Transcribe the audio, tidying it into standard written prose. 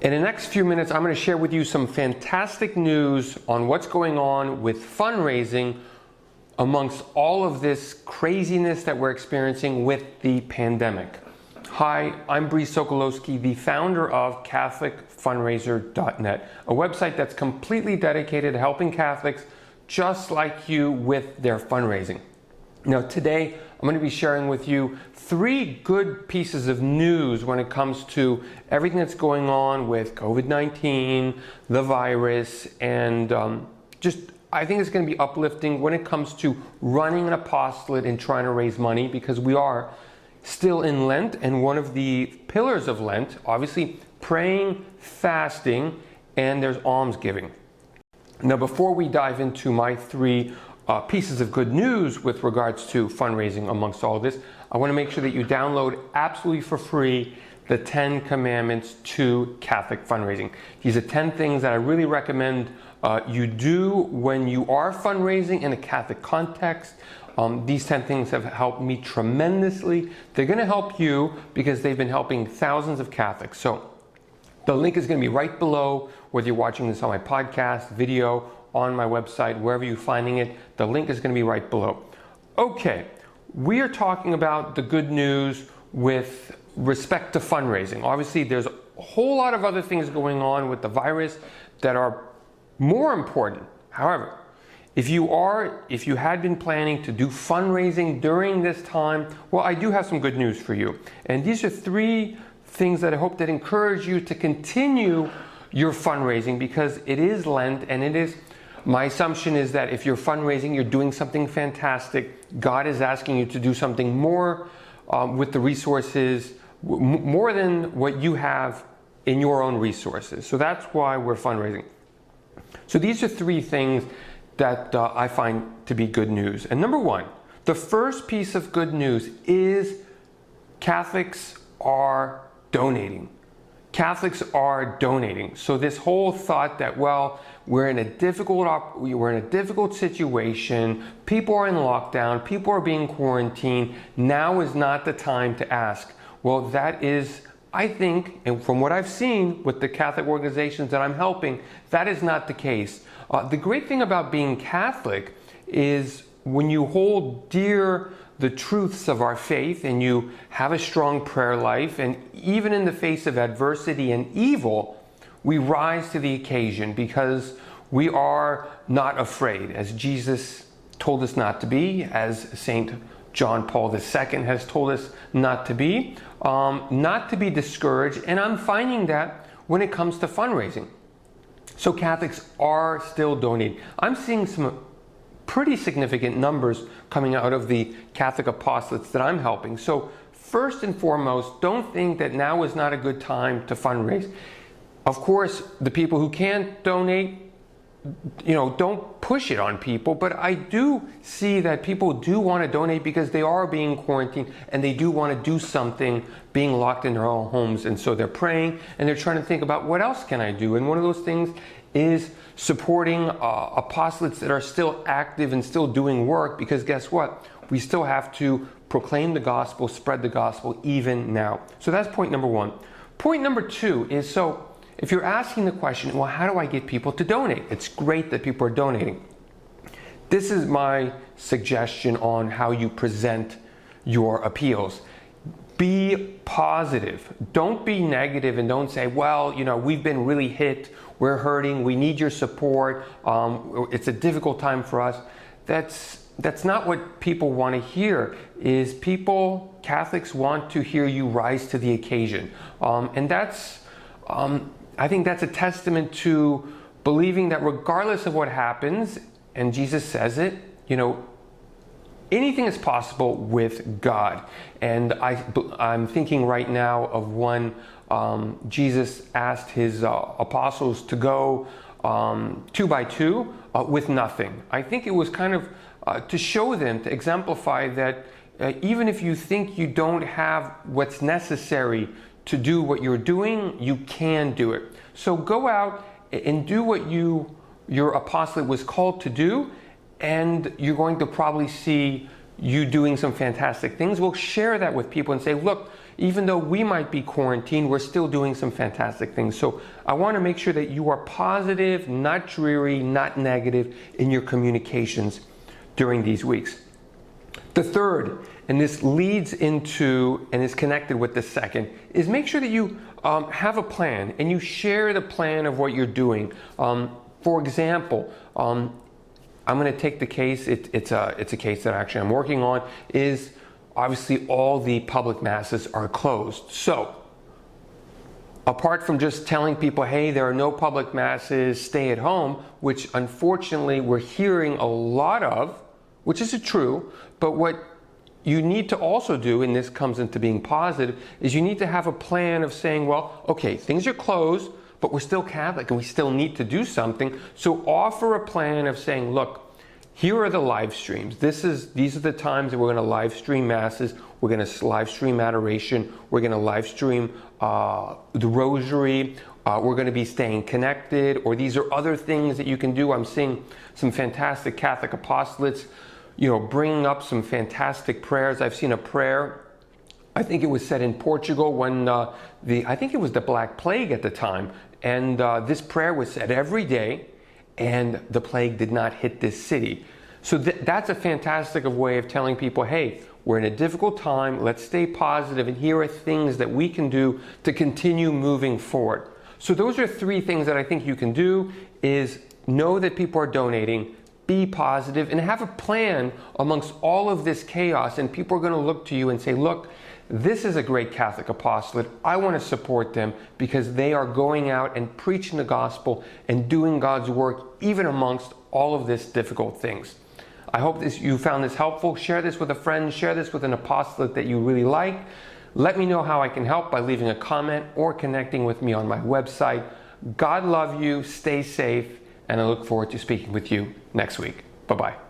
In the next few minutes, I'm going to share with you some fantastic news on what's going on with fundraising amongst all of this craziness that we're experiencing with the pandemic. Hi, I'm Brice Sokolowski, the founder of CatholicFundraiser.net, a website that's completely dedicated to helping Catholics just like you with their fundraising. Now today, I'm going to be sharing with you 3 good pieces of news when it comes to everything that's going on with COVID-19, the virus, and I think it's going to be uplifting when it comes to running an apostolate and trying to raise money, because we are still in Lent, and one of the pillars of Lent, obviously praying, fasting, and there's almsgiving. Now before we dive into my 3 pieces of good news with regards to fundraising amongst all of this, I want to make sure that you download absolutely for free the 10 Commandments to Catholic Fundraising. These are 10 things that I really recommend you do when you are fundraising in a Catholic context. These 10 things have helped me tremendously. They're going to help you because they've been helping thousands of Catholics. So the link is going to be right below, whether you're watching this on my podcast, video, on my website, wherever you're finding it, the link is going to be right below. Okay, we are talking about the good news with respect to fundraising. Obviously, there's a whole lot of other things going on with the virus that are more important. However, if you had been planning to do fundraising during this time, well, I do have some good news for you. And these are 3 things that I hope that encourage you to continue your fundraising, because it is Lent, and it is, my assumption is that if you're fundraising, you're doing something fantastic. God is asking you to do something more with the resources, more than what you have in your own resources. So that's why we're fundraising. So these are 3 things that I find to be good news. And number 1, the first piece of good news is Catholics are donating. Catholics are donating. So this whole thought that, well, we're in a difficult situation, people are in lockdown, people are being quarantined, now is not the time to ask. Well, that is, I think, and from what I've seen with the Catholic organizations that I'm helping, that is not the case. The great thing about being Catholic is when you hold dear the truths of our faith and you have a strong prayer life, and even in the face of adversity and evil, we rise to the occasion because we are not afraid, as Jesus told us not to be, as St. John Paul II has told us not to be discouraged. And I'm finding that when it comes to fundraising. So Catholics are still donating. I'm seeing some pretty significant numbers coming out of the Catholic apostolates that I'm helping. So first and foremost, don't think that now is not a good time to fundraise. Of course, the people who can't donate, don't push it on people, but I do see that people do want to donate because they are being quarantined and they do want to do something being locked in their own homes. And so they're praying and they're trying to think about, what else can I do? And one of those things is supporting apostolates that are still active and still doing work, because guess what? We still have to proclaim the gospel, spread the gospel even now. So that's point number 1. Point number 2 is, so if you're asking the question, well, how do I get people to donate? It's great that people are donating. This is my suggestion on how you present your appeals. Be positive. Don't be negative, and don't say, well, we've been really hit, we're hurting, we need your support, it's a difficult time for us. That's not what people want to hear. Catholics want to hear you rise to the occasion. And that's, I think that's a testament to believing that regardless of what happens, and Jesus says it, anything is possible with God. And I'm thinking right now of when Jesus asked his apostles to go 2 by 2 with nothing. I think it was kind of to show them, to exemplify that even if you think you don't have what's necessary to do what you're doing, you can do it. So go out and do what your apostolate was called to do, and you're going to probably see you doing some fantastic things. We'll share that with people and say, look, even though we might be quarantined, we're still doing some fantastic things. So I want to make sure that you are positive, not dreary, not negative in your communications during these weeks. The third, and this leads into and is connected with the second, is make sure that you have a plan and you share the plan of what you're doing. For example, I'm going to take the case, it's a case that actually I'm working on, is obviously all the public masses are closed. So apart from just telling people, hey, there are no public masses, stay at home, which unfortunately we're hearing a lot of, which is true, but what you need to also do, and this comes into being positive, is you need to have a plan of saying, well, okay, things are closed, but we're still Catholic and we still need to do something. So offer a plan of saying, look, here are the live streams. These are the times that we're going to live stream masses. We're going to live stream adoration. We're going to live stream the rosary. We're going to be staying connected, or these are other things that you can do. I'm seeing some fantastic Catholic apostolates, bringing up some fantastic prayers. I've seen a prayer, I think it was said in Portugal when I think it was the Black Plague at the time, and this prayer was said every day, and the plague did not hit this city. So that's a fantastic way of telling people, hey, we're in a difficult time, let's stay positive, and here are things that we can do to continue moving forward. So those are three things that I think you can do, is know that people are donating, be positive, and have a plan amongst all of this chaos, and people are going to look to you and say, look, this is a great Catholic apostolate. I want to support them because they are going out and preaching the gospel and doing God's work even amongst all of this difficult things. I hope you found this helpful. Share this with a friend. Share this with an apostolate that you really like. Let me know how I can help by leaving a comment or connecting with me on my website. God love you. Stay safe. And I look forward to speaking with you next week. Bye-bye.